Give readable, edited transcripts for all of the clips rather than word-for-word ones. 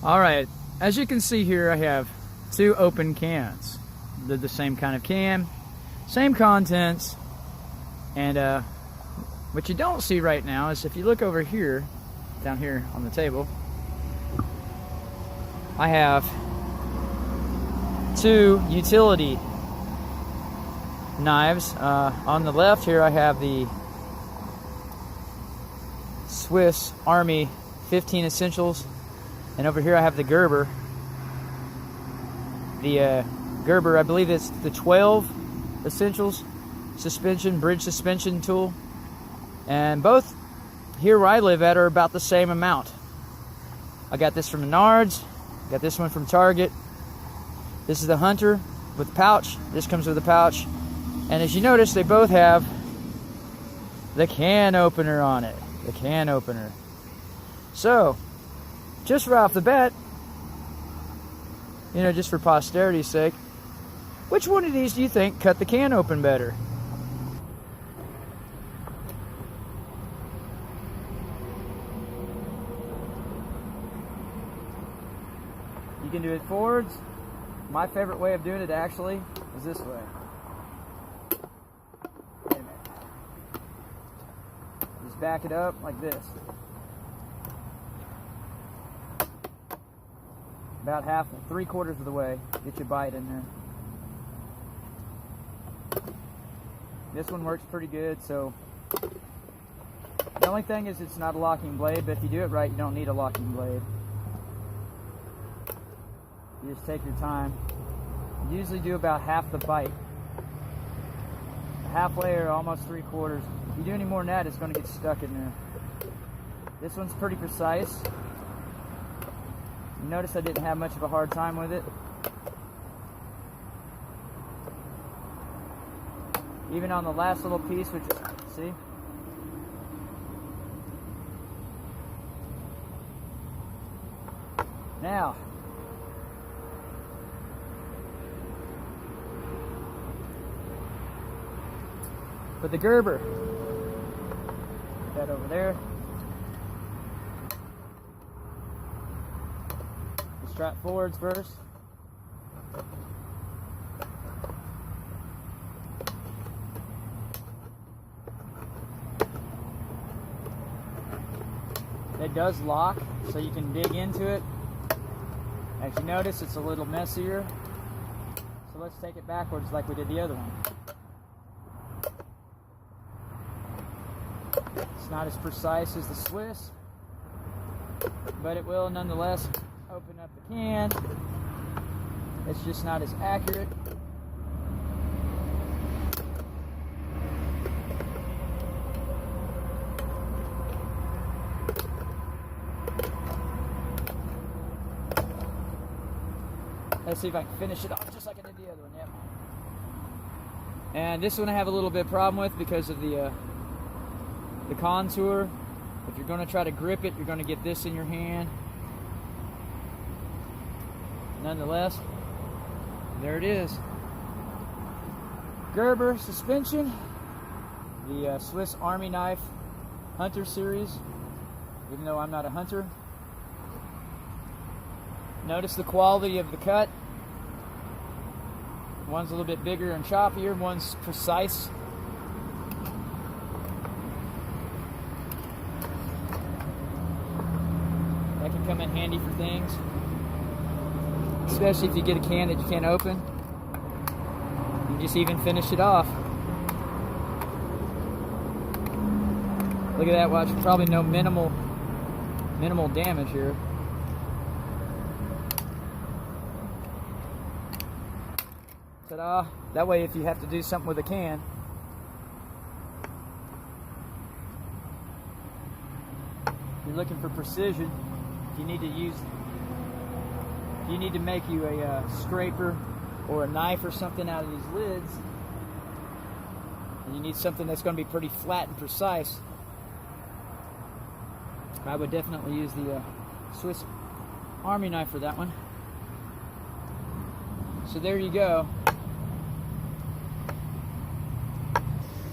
Alright, as you can see here, I have two open cans. They're the same kind of can, same contents, and what you don't see right now is if you look over here, down here on the table, I have two utility knives. On the left here I have the Swiss Army 15 Essentials, and over here I have the Gerber. The Gerber, I believe it's the 12 Essentials bridge suspension tool. And both here where I live at are about the same amount. I got this from Menards, got this one from Target. This is the Hunter with pouch. This comes with a pouch. And as you notice, they both have the can opener on it. The can opener. So, just right off the bat, you know, just for posterity's sake, which one of these do you think cut the can open better? You can do it forwards. My favorite way of doing it actually is this way. Wait a minute. Just back it up like this. About half, 3/4 of the way. Get your bite in there. This one works pretty good, so the only thing is it's not a locking blade, but if you do it right, you don't need a locking blade. You just take your time. You usually do about half the bite. Halfway or almost 3/4. If you do any more than that, it's going to get stuck in there. This one's pretty precise. You notice I didn't have much of a hard time with it. Even on the last little piece, which is, see? Now, for the Gerber, put that over there. The strap forwards first. It does lock, so you can dig into it. As you notice, it's a little messier. So let's take it backwards like we did the other one. It's not as precise as the Swiss, but it will nonetheless open up the can. It's just not as accurate. Let's see if I can finish it off just like I did the other one. Yep. And this one I have a little bit of problem with because of the contour. If you're going to try to grip it, you're going to get this in your hand. Nonetheless, there it is. Gerber suspension, the Swiss Army knife Hunter series, even though I'm not a hunter. Notice the quality of the cut. One's a little bit bigger and choppier, one's precise. That can come in handy for things, especially if you get a can that you can't open. You just even finish it off. Look at that, watch, probably no minimal damage here. Ta-da! That way if you have to do something with a can, you're looking for precision. If you need to make you a scraper or a knife or something out of these lids, and you need something that's going to be pretty flat and precise, I would definitely use the Swiss Army knife for that one. So there you go.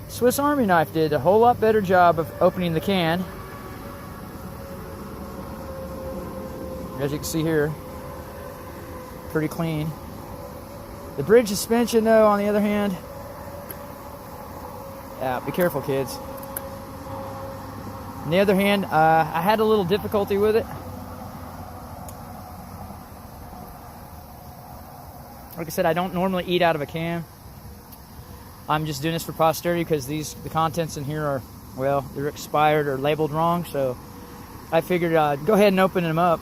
Swiss Army knife did a whole lot better job of opening the can. as you can see here, pretty clean. The bridge suspension though, on the other hand, yeah, be careful kids. On the other hand, I had a little difficulty with it. Like I said, I don't normally eat out of a can. I'm just doing this for posterity because the contents in here are, well, they're expired or labeled wrong. So I figured I'd go ahead and open them up,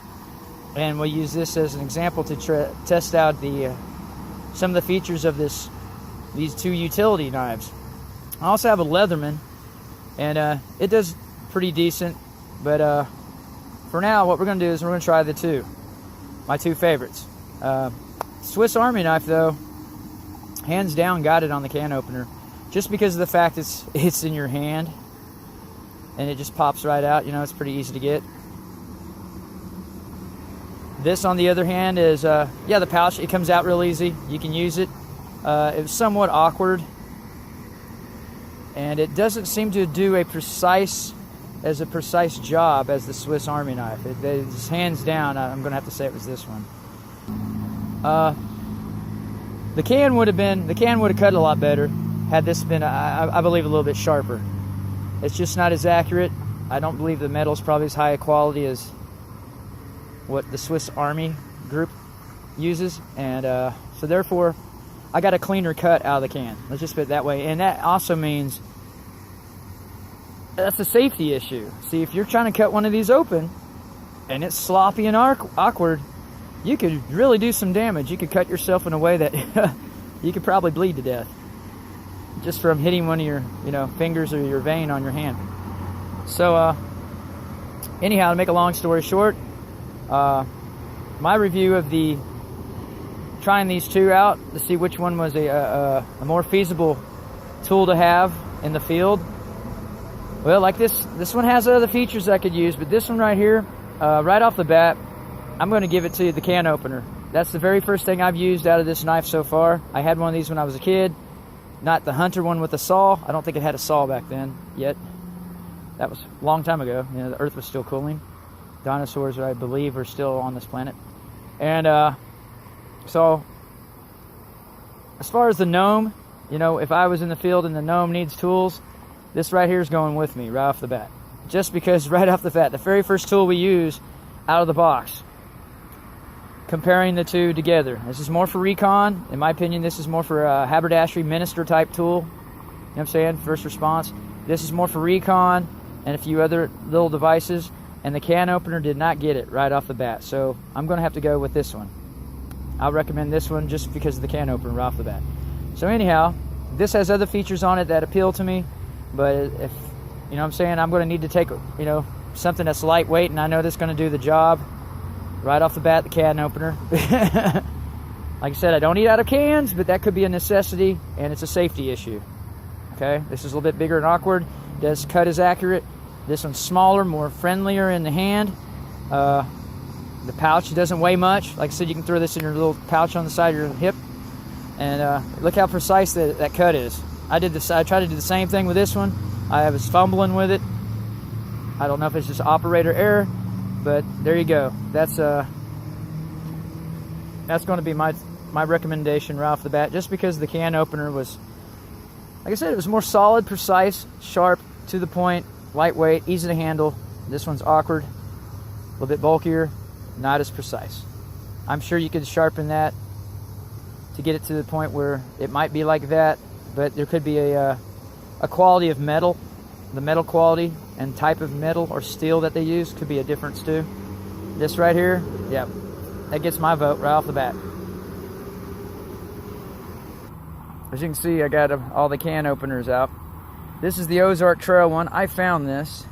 and we'll use this as an example to test out some of the features of these two utility knives. I also have a Leatherman, and it does pretty decent. But for now, what we're going to do is we're going to try my two favorites. Swiss Army knife, though, hands down got it on the can opener, just because of the fact it's in your hand and it just pops right out. You know, it's pretty easy to get. This, on the other hand, is yeah, the pouch, it comes out real easy. You can use it. It was somewhat awkward, and it doesn't seem to do a precise job as the Swiss Army knife. It's hands down, I'm going to have to say it was this one. The can would have cut a lot better had this been, I believe, a little bit sharper. It's just not as accurate. I don't believe the metal's probably as high a quality as what the Swiss Army group uses, and so therefore I got a cleaner cut out of the can. Let's just put it that way. And that also means that's a safety issue. See, if you're trying to cut one of these open and it's sloppy and awkward, you could really do some damage. You could cut yourself in a way that you could probably bleed to death just from hitting one of your, fingers or your vein on your hand. So anyhow, to make a long story short, my review of trying these two out to see which one was a more feasible tool to have in the field. Well, like this one has other features I could use, but this one right here, right off the bat, I'm going to give it to the can opener. That's the very first thing I've used out of this knife so far. I had one of these when I was a kid, not the Hunter one with the saw. I don't think it had a saw back then yet. That was a long time ago. The Earth was still cooling. Dinosaurs, I believe, are still on this planet. And so, as far as the gnome, if I was in the field and the gnome needs tools, this right here is going with me right off the bat. Just because right off the bat, the very first tool we use out of the box, comparing the two together. This is more for recon. In my opinion, this is more for a haberdashery minister type tool. You know what I'm saying? First response. This is more for recon and a few other little devices. And the can opener did not get it right off the bat. So I'm going to have to go with this one. I'll recommend this one just because of the can opener right off the bat. So anyhow, this has other features on it that appeal to me. But if, you know what I'm saying, I'm going to need to take, something that's lightweight, and I know that's going to do the job. Right off the bat, the can opener. Like I said, I don't eat out of cans, but that could be a necessity, and it's a safety issue. Okay, this is a little bit bigger and awkward. Does cut as accurate. This one's smaller, more friendlier in the hand. The pouch doesn't weigh much. Like I said, you can throw this in your little pouch on the side of your hip, and look how precise that cut is. I tried to do the same thing with this one. I was fumbling with it. I don't know if it's just operator error, but there you go. That's going to be my recommendation right off the bat, just because the can opener was, like I said, it was more solid, precise, sharp, to the point, lightweight, easy to handle. This one's awkward, a little bit bulkier, not as precise. I'm sure you could sharpen that to get it to the point where it might be like that, but there could be a quality of metal, the metal quality and type of metal or steel that they use could be a difference too. This right here, yeah, that gets my vote right off the bat. As you can see, I got all the can openers out. This is the Ozark Trail one. I found this,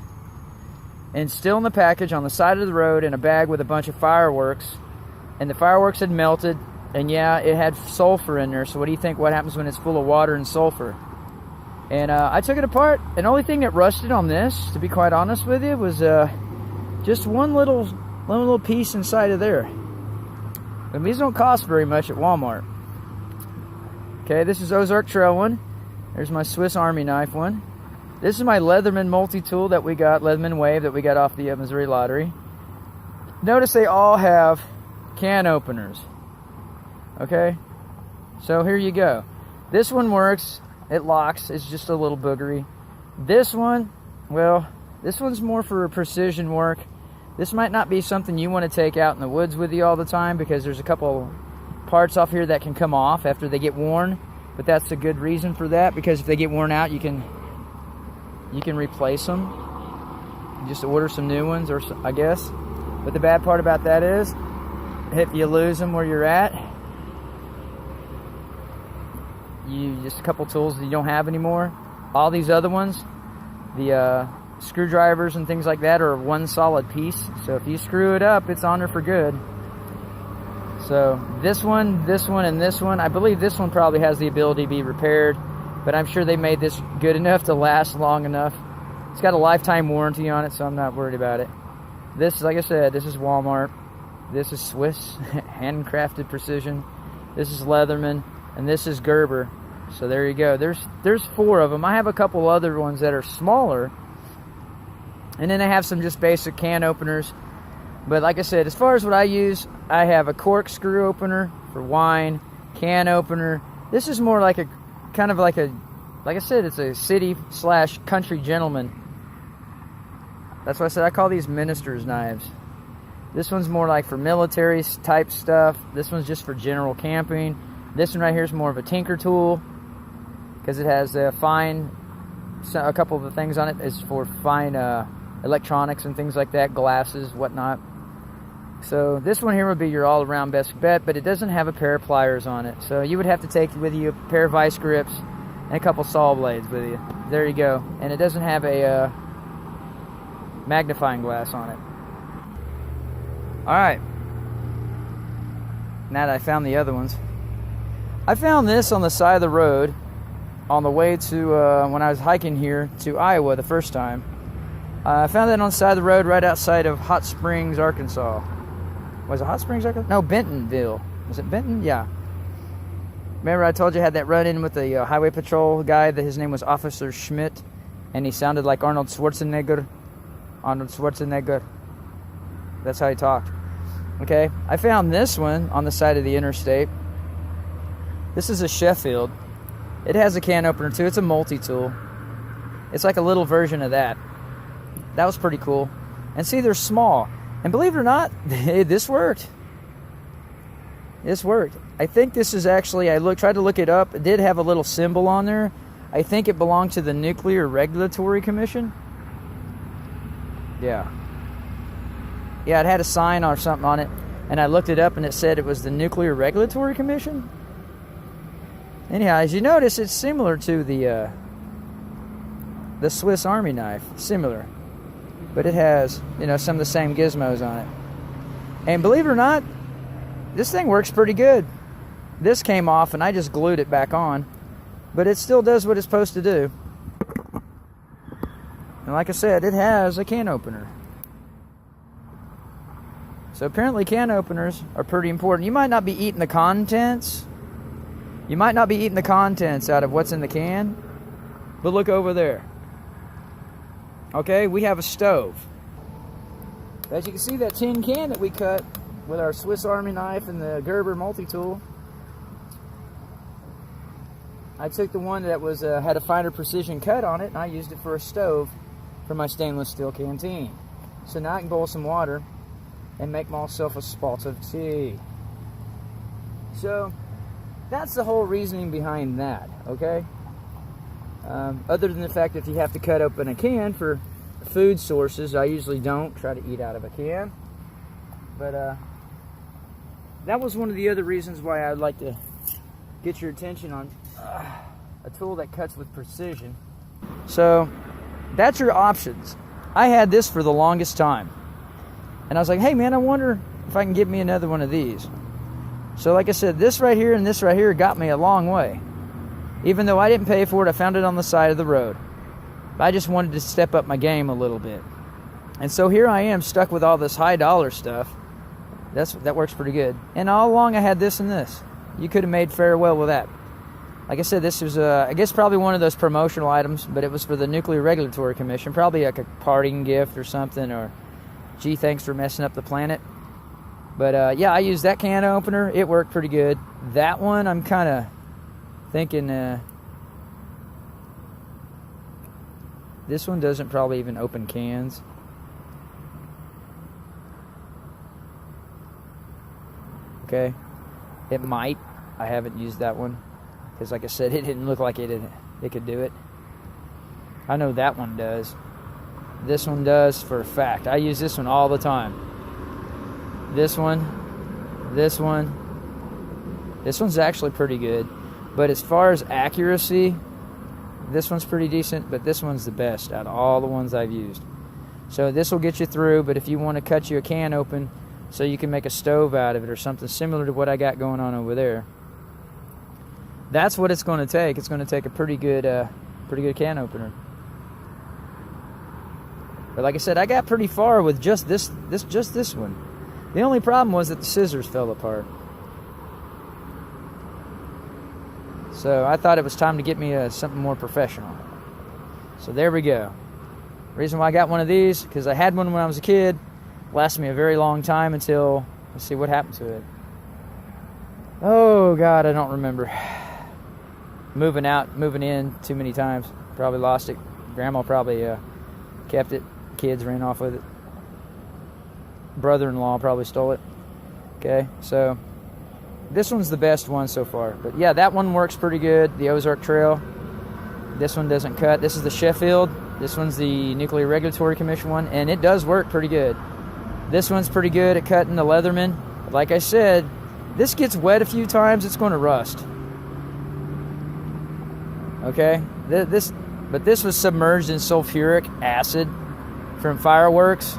and still in the package on the side of the road in a bag with a bunch of fireworks, and the fireworks had melted, and yeah, it had sulfur in there. So what do you think what happens when it's full of water and sulfur? And I took it apart, and the only thing that rusted on this, to be quite honest with you, was just one little piece inside of there. And these don't cost very much at Walmart. Okay, this is Ozark Trail one. There's my Swiss Army knife one. This is my Leatherman multi-tool that we got, Leatherman Wave, that we got off the Missouri Lottery. notice they all have can openers. Okay, so here you go. This one works, it locks, it's just a little boogery. This one, well, this one's more for precision work. This might not be something you want to take out in the woods with you all the time, because there's a couple parts off here that can come off after they get worn, but that's a good reason for that, because if they get worn out, you can replace them. You just order some new ones, or I guess. But the bad part about that is, if you lose them where you're at, you just a couple tools that you don't have anymore. All these other ones, the screwdrivers and things like that, are one solid piece. So if you screw it up, it's on there for good. So this one, and this one, I believe this one probably has the ability to be repaired, but I'm sure they made this good enough to last long enough. It's got a lifetime warranty on it, so I'm not worried about it. This, like I said, this is Walmart. This is Swiss, handcrafted precision. This is Leatherman, and this is Gerber. So there you go. There's 4 of them. I have a couple other ones that are smaller, and then I have some just basic can openers. But like I said, as far as what I use, I have a corkscrew opener for wine, can opener. This is more like a kind of like I said, it's a city/country gentleman. That's why I said I call these minister's knives. This one's more like for military type stuff. This one's just for general camping. This one right here is more of a tinker tool, because it has a couple of the things on it is for fine electronics and things like that, glasses, whatnot. So this one here would be your all-around best bet, but it doesn't have a pair of pliers on it. So you would have to take with you a pair of vice grips and a couple saw blades with you. There you go. And it doesn't have a magnifying glass on it. Alright, now that I found the other ones, I found this on the side of the road on the way to when I was hiking here to Iowa the first time. I found it on the side of the road right outside of Hot Springs, Arkansas. Was it Hot Springs, Arkansas? No, Bentonville. Was it Benton? Yeah. Remember I told you I had that run-in with the highway patrol guy, that his name was Officer Schmidt, and he sounded like Arnold Schwarzenegger. That's how he talked. Okay, I found this one on the side of the interstate. This is a Sheffield. It has a can opener too. It's a multi-tool. It's like a little version of that. That was pretty cool. And see, they're small. And believe it or not, this worked. This worked. I think this is actually, tried to look it up. It did have a little symbol on there. I think it belonged to the Nuclear Regulatory Commission. Yeah. Yeah, it had a sign or something on it, and I looked it up and it said it was the Nuclear Regulatory Commission. Anyhow, as you notice, it's similar to the Swiss Army knife. Similar. But it has, some of the same gizmos on it. And believe it or not, this thing works pretty good. This came off and I just glued it back on, but it still does what it's supposed to do. And like I said, it has a can opener. So apparently can openers are pretty important. You might not be eating the contents. You might not be eating the contents out of what's in the can, but look over there. Okay, we have a stove. As you can see, that tin can that we cut with our Swiss Army knife and the Gerber multi-tool, I took the one that was had a finer precision cut on it, and I used it for a stove for my stainless steel canteen. So now I can boil some water and make myself a spot of tea. So that's the whole reasoning behind that, okay? Other than the fact that if you have to cut open a can for food sources, I usually don't try to eat out of a can. But that was one of the other reasons why I'd like to get your attention on a tool that cuts with precision. So that's your options. I had this for the longest time. And I was like, hey man, I wonder if I can get me another one of these. So like I said, this right here and this right here got me a long way. Even though I didn't pay for it, I found it on the side of the road. I just wanted to step up my game a little bit. And so here I am, stuck with all this high dollar stuff. That works pretty good. And all along I had this and this. You could have made farewell with that. Like I said, this was, I guess, probably one of those promotional items, but it was for the Nuclear Regulatory Commission. Probably like a parting gift or something, or, gee, thanks for messing up the planet. But yeah, I used that can opener. It worked pretty good. That one, I'm kind of thinking this one doesn't probably even open cans. Okay, it might. I haven't used that one because, like I said, it didn't look like it could do it. I know that one does. This one does for a fact. I use this one all the time. This one, this one. This one's actually pretty good. But as far as accuracy, this one's pretty decent, but this one's the best out of all the ones I've used. So this will get you through, but if you want to cut you a can open so you can make a stove out of it or something similar to what I got going on over there, that's what it's going to take. It's going to take a pretty good can opener. But like I said, I got pretty far with just this one. The only problem was that the scissors fell apart. So I thought it was time to get me something more professional. So there we go. Reason why I got one of these, because I had one when I was a kid. Lasted me a very long time until, let's see what happened to it. Oh God, I don't remember. Moving out, moving in too many times. Probably lost it. Grandma probably kept it. Kids ran off with it. Brother-in-law probably stole it. Okay, so this one's the best one so far. But yeah, that one works pretty good. The Ozark Trail. This one doesn't cut. This is the Sheffield. This one's the Nuclear Regulatory Commission one, and it does work pretty good. This one's pretty good at cutting the Leatherman. But like I said, this gets wet a few times, it's going to rust. Okay? But this was submerged in sulfuric acid from fireworks,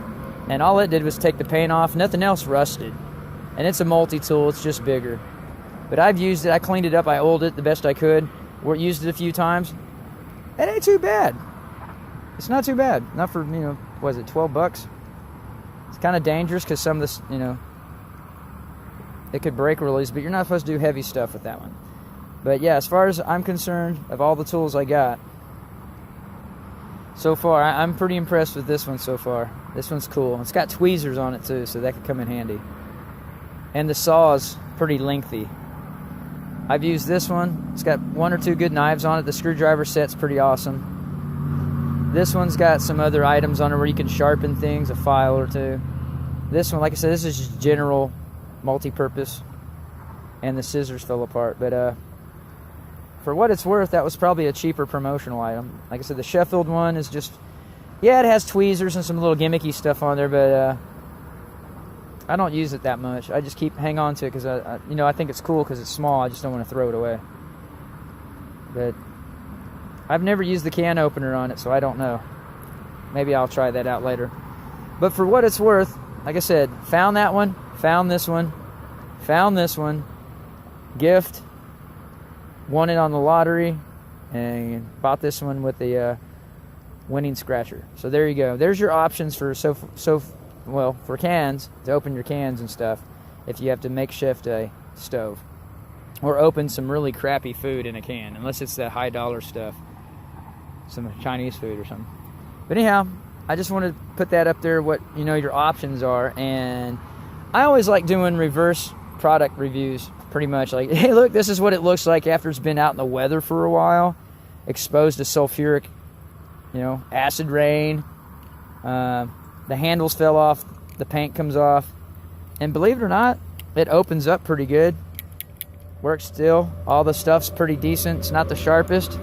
and all it did was take the paint off. Nothing else rusted. And it's a multi-tool, it's just bigger. But I've used it, I cleaned it up, I oiled it the best I could. Used it a few times. It ain't too bad. It's not too bad. Not for, was it $12? It's kind of dangerous because some of this, it could break release, but you're not supposed to do heavy stuff with that one. But yeah, as far as I'm concerned, of all the tools I got, so far, I'm pretty impressed with this one so far. This one's cool. It's got tweezers on it too, so that could come in handy. And the saw is pretty lengthy. I've used this one. It's got one or two good knives on it. The screwdriver set's pretty awesome. This one's got some other items on it where you can sharpen things, a file or two. This one, like I said, this is just general multi-purpose. And the scissors fell apart. But for what it's worth, that was probably a cheaper promotional item. Like I said, the Sheffield one is just, yeah, it has tweezers and some little gimmicky stuff on there, but I don't use it that much. I just hang on to it because I think it's cool because it's small. I just don't want to throw it away. But I've never used the can opener on it, so I don't know. Maybe I'll try that out later. But for what it's worth, like I said, found that one, found this one, found this one, gift, won it on the lottery, and bought this one with the winning scratcher. So there you go. There's your options for for cans, to open your cans and stuff, if you have to makeshift a stove. Or open some really crappy food in a can, unless it's that high dollar stuff. Some Chinese food or something. But anyhow, I just wanted to put that up there, what your options are. And I always like doing reverse product reviews, pretty much. Like, hey, look, this is what it looks like after it's been out in the weather for a while, exposed to sulfuric, acid rain. The handles fell off, the paint comes off, and believe it or not, it opens up pretty good. Works still. All the stuff's pretty decent. It's not the sharpest.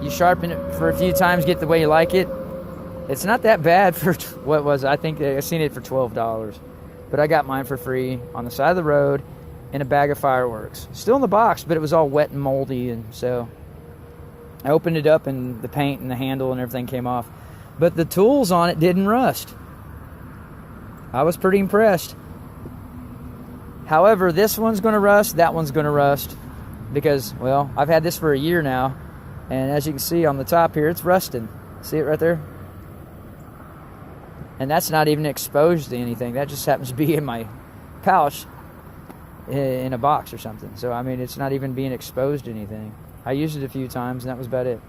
You sharpen it for a few times, get the way you like it. It's not that bad for what was, I think I seen it for $12. But I got mine for free on the side of the road in a bag of fireworks. Still in the box, but it was all wet and moldy, and so I opened it up and the paint and the handle and everything came off. But the tools on it didn't rust. I was pretty impressed. However, this one's going to rust, that one's going to rust. Because, well, I've had this for a year now. And as you can see on the top here, it's rusting. See it right there? And that's not even exposed to anything. That just happens to be in my pouch in a box or something. So, I mean, it's not even being exposed to anything. I used it a few times, and that was about it.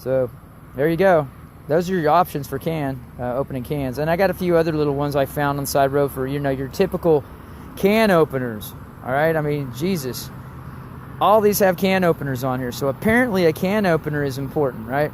So, there you go. those are your options for opening cans. And I got a few other little ones I found on the side road for, you know, your typical can openers. All right, I mean, Jesus, all these have can openers on here, so apparently a can opener is important, right?